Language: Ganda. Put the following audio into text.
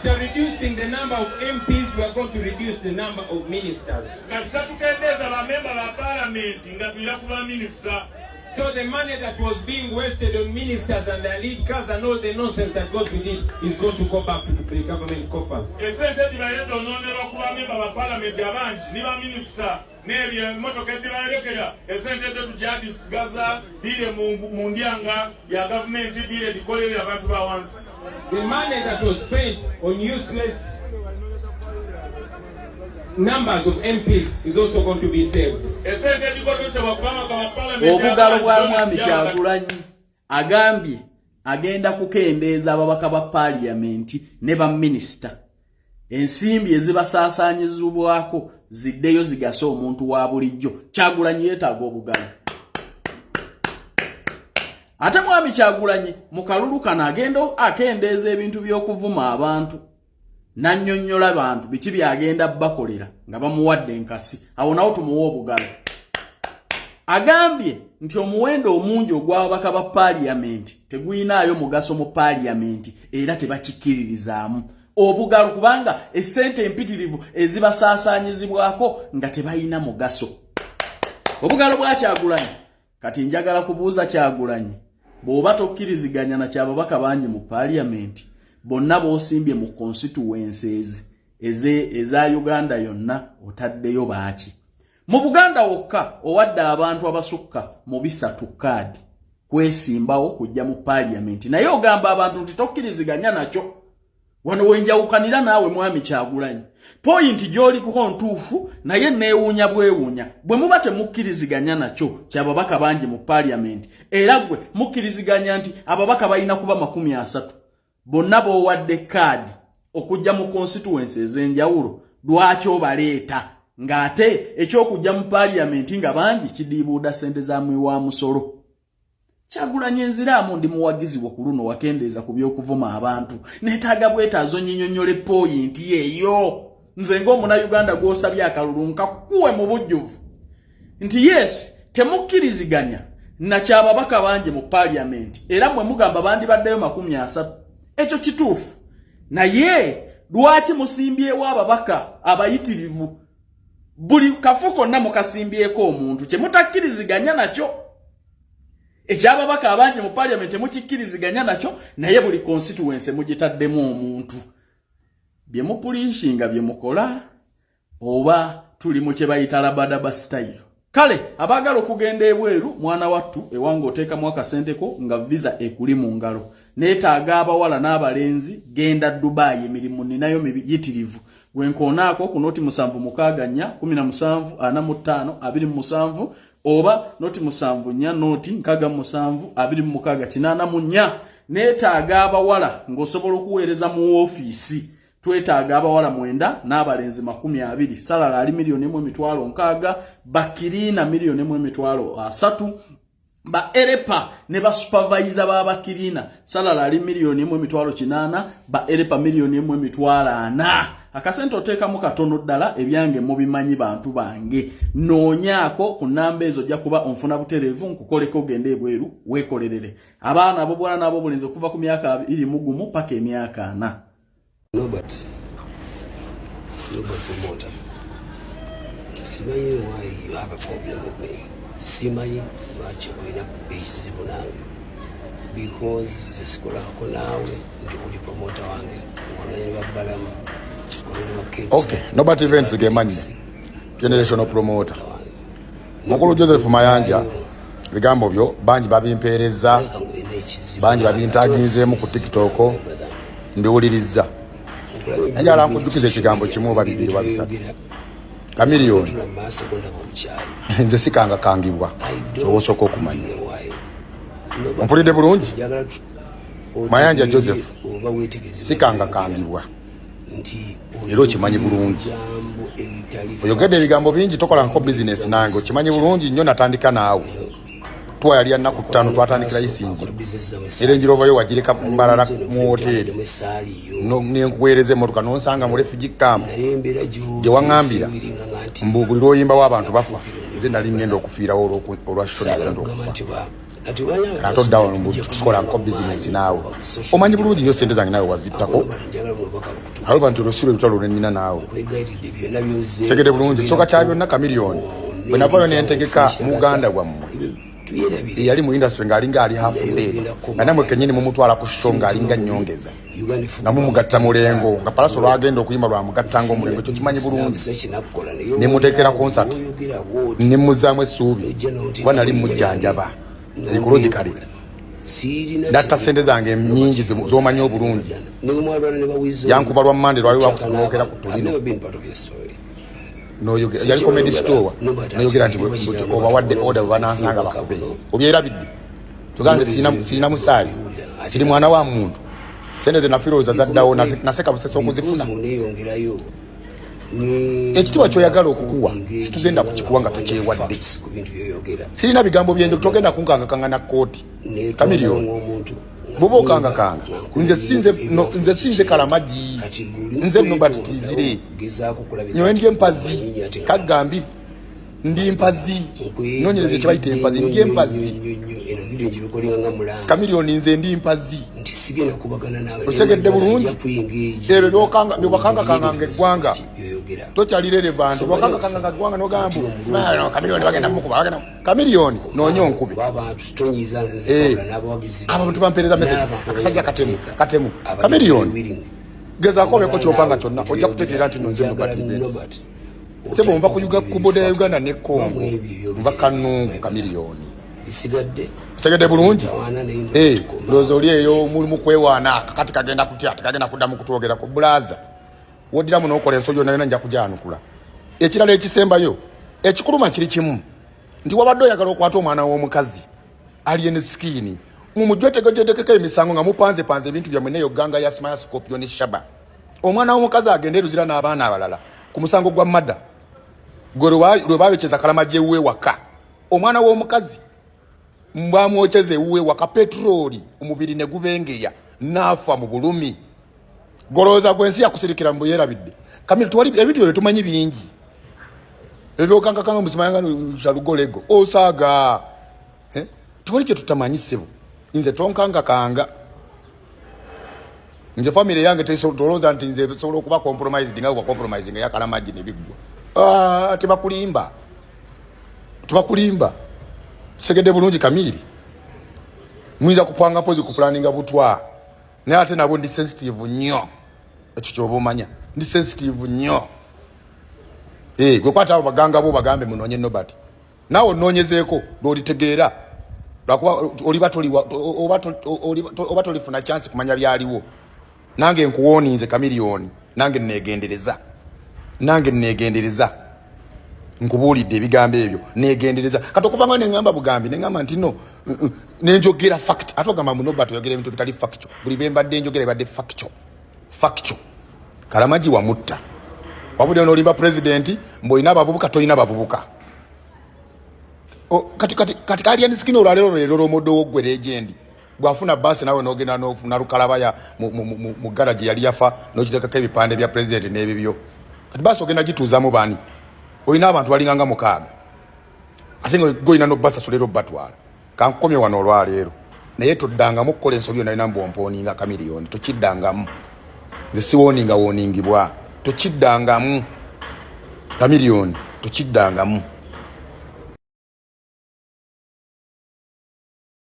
After reducing the number of MPs, we are going to reduce the number of ministers. So the money that was being wasted on ministers and their lead cars and all the nonsense that goes with it is going to go back to the government coffers. The money that was spent on useless numbers of MPs is also going to be saved. Obugalo bwa Mwami Kyagulanyi agambye agenda kukendeeza ababaka ba parliament ne ba minister. Ensimbi ezibasaasaanyizibwako ziddeyo zigase omuntu wa bulijjo. Kyagulanyi yeetaaga obugalo. Ate Mwami Kyagulanyi mu kalulu kano agenda akendeeza ebintu by'okuvuma abantu. Nannyonnyola abantu biki byagenda bakolera nga bamuwadde enkasi. Awo nawo tumuwa obugalo. Agambye nti omuwendo omungi ogw'ababaka ba parliament teguyinaayo mugaso mu parliament era tebakikiririzaamu. Obugalo kubanga essente empitirivu ezibasaasaanyizibwako nga tebayina mugaso. Obugalo bwa Kyagulanyi. Kati njagala kubuuza Kyagulanyi, bw'oba tokkiriziganya na kyababaka bangi mu parliament, bonna b'osimbye mu constituencies eza Uganda yonna otaddeyo baaki? Mu Buganda wokka owadde abantu abasukka mu 3 kaadi kwesimbawo kujja mu parliament, naye ogamba abantu nti tokkiriziganya nakyo. Wano wenjawukanira naawe Mwami Kyagulanyi. Point gy'oliko ntuufu naye neewuunya bwewuunya. Bwe muba temukkiriziganya nakyo kyababaka bangi mu parliament, era gwe mukkiriziganya nti ababaka balina kuba 30. Bonna b'owadde kaadi okujja mu constituencies ez'enjawulo, lwaki obaleeta ng'ate ekyokujja mu parliament nga bangi kidiibuuda ssente za mwiwa musolo? Kyagulanyi enziraamu ndi muwagizibwa ku luno wakendeeza ku by'okuvuma abantu. Neetaaga bwetaazo nnyinnyonnyole poyinti eyo. Nze ng'Omunnayuganda gw'osabye akalulu nkakuwe mu bujjuvu nti yes, temukkiriziganya na kyababaka bangi mu parliament, era mmwe mugamba bandibaddeyo 30. Ekyo kituufu. Naye lwaki musimbyewo ababaka abayitirivu? Buli kafu konna mukasimbyeko omuntu kyemutakkiriziganya nakyo. Ekyababaka abangi mu parliament mukikkiriziganya nakyo, naye buli constituency mugitaddemu omuntu. Bye mupulishinga bye mukola oba tuli mu kye bayita labadaba style. Kale abagala okugenda ebweru mwana wattu ewange oteekamu akasenteko nga visa ekuli mu ngalo. Neetaaga abawala n'abalenzi genda Dubai, emirimu ninayo miyitirivu. Gwenkoonaako ku noti 764 17 45 27 oba noti 74 noti 67 26 neetaaga abawala ng'osobola okuweereza mu ofiisi. Twetaaga abawala 9 n'abalenzi 20. Salala ali $1,600,000, bakiriina $1,300,000, ba erepa ne ba supervisor ba bakiriina salala ali $1,800,000, ba erepa $1,400,000. Akasente oteekamu katono ddala ebyange mubimanyi bantu bange. Noonyaako ku namba ezo ojja kuba onfuna butereevu nkukoleko ogende ebweru weekolerere. Abaana abo bwana nabo bulinzi okuva ku myaka 21 paka emyaka 4. Nobody promoter. Simanyi why you have a problem with me. Simanyi lwaki olina ekizibu nange. Because zisikola ako naawe ndi uli promoter wange. Ngolanyi babbalamu. Okay, nobody events gemanyi. Generational promoter. Mukulu Joseph Mayanja bigambo byo banji babimpeereza. Banji babintaginzeemu ku TikTok mbiwuliriza. Njala nkujjukiza ekigambo kimu oba bibiri oba bisatu. Kamiliyoni. Nze sikanga kangibwa. Ky'osooka okumanya. Ompulidde bulungi? Mayanja Joseph sikanga kangibwa. Era okimanyi bulungi. Oyogedde ebigambo bingi tokola nko business nange okimanyi bulungi nnyo natandika naawe. Twali ya nnaku 5 twatandikira isingiro. Era enjirovayo wagireka mbalala mu hoteli. Nenkuweereza emmotoka nonsanga mu refugee camp. Gye waŋŋambira mbu buli lw'oyimbawo abantu bafa. Nze nali ngenda okufiirawo olwakisomesa okufa. Kato down mbu tukola ko business naawe. Omanyi bulungi nyo sente zange nawe wazittako. However nti Lusiro lutalo nina naawe. Segede bulungi soka kyabyo na kamiliyoni. Bwe navayo nentegeka mu Uganda gwammwe. Yali mu industry ngalinga ali half day. Na namwe kenyini mu mutwala ku show ngalinga nyongeza. Na mu mugatta mulengo nga palaso lwagenda okuyima lwa mugattanga omulengo kyo kimanyi bulungi. Ne mutekera concert. Ne muzamwe suubi. Bwana ali mujjanjaba. Ecologically. Data sente zange nyingi zomanyi obulungi. Yankuba lwa Mande lwali lwakusobolokera ku Tulino. No yali comedy store. No yogera nti oba wadde order banansanga bakube. Obyerabidde. Tuganze sina musali. Siri mwana wa muntu. Sente ze nafiroza zaddawo naseka busese okuzifuna. Ekitiwa kyoyagala okukuwa situgenda kukikuwa nga tokyewadde. Sirina bigambo byenjo togenda kunkanga na kooti. Kamiliyoni. Bobo kanga. Nze sinze kalamaji. Nze nobati twizire. Nyo ndiye mpazi. Kagambi. Ndi mpazi. Nonyereze kyabayite mpazi. Ndiye mpazi. Kamiliyoni nze ndi mpazi. Osegedde bulungi. Ebe byokanga ngegwanga. Tokyali relevant. Wakanga kanga gwanga no gambo. Kamiliyoni bagenda mukuba bagenda. Kamiliyoni nonyo nkube. Abantu bampereza message akasajja katemu. Kamiliyoni. Geza ko beko kyopanga kyonna ojja kutegeera nti nonze nobati events. Sebo mva kuyuga kuboda ya Uganda ne Congo. Mva kanungu Kamiliyoni. Segede bulungi. Ndozo liyeyo muli mukwewana kakati kagenda kutya kagenda kuddamu kutwogera ku blaza. Wodira muno okola ensojo nayo nanja kujanukula. Ekirala ekisembayo ekikuluma kiri kimu. Ndi wabadde oyagala okwata omwana w'omukazi alien skin. Mumujwetegedekeka emisango nga mupanze ebintu bya mwene yoganga ya Smile Scorpion Shaba. Omwana w'omukazi agende ruzira n'abaana abalala ku musango gwa madda. Gwe bayokyeza kalamaje uwe waka. Omwana w'omukazi mbamwokyeze uwe waka petroli umubiri ne gubengeya nafa mu bulumi. Goroza gwensi yakusirikira mbu yerabidde. Kamili twali ebintu bye tumanyi bingi. Ebyo kanga musimanga shalugolego. Osaga. Twali kye tutamanyi sebo. Nze tonkanga. Nze family yange tesoloza nti nze solo kuba compromise dinga kwa compromise nga yakala maji ne bigwa. Tubakulimba. Segede bulungi Kamili. Mwiza kupanga pozi kuplaninga butwa. Naye ate nabo ndi sensitive nnyo. Ekyo kyobomanya. Ndi sensitive nnyo. Gwe kwata abo baganga bo bagambe munonye nobati. Nawo nonyezeeko lolitegeera. Lwakuba oba tolifuna chance kumanya byaliwo. Nange nkuwoni nze Kamiliyoni. Nange negendereza. Nkubulidde ebigambo ebyo negendereza katokubanga nengamba bugambi nengamba nti no nenjogera fact atogamba muno bato yogera ebintu bitali factual buli bembadde njogera badde factual kalamaji wa mutta wavude ono limba president mboyina abavubuka toyina abavubuka kati alien skin olwalero modo wogwe legend bwafuna basi nawe nogenda nofuna lukalabaya mu garage yali yafa nokiteka ebipande bya president n'ebibyo kati basi ogenda gituuza mu bani oyina abantu balinganga mukaaga ate ngo goyina no basa solero batwala kankomye wano olwaleero naye toddanga mukola ensobi yonna ina mbomponinga Kamiliyoni tokiddangamu nze siwoningibwa tokiddangamu Kamiliyoni tokiddangamu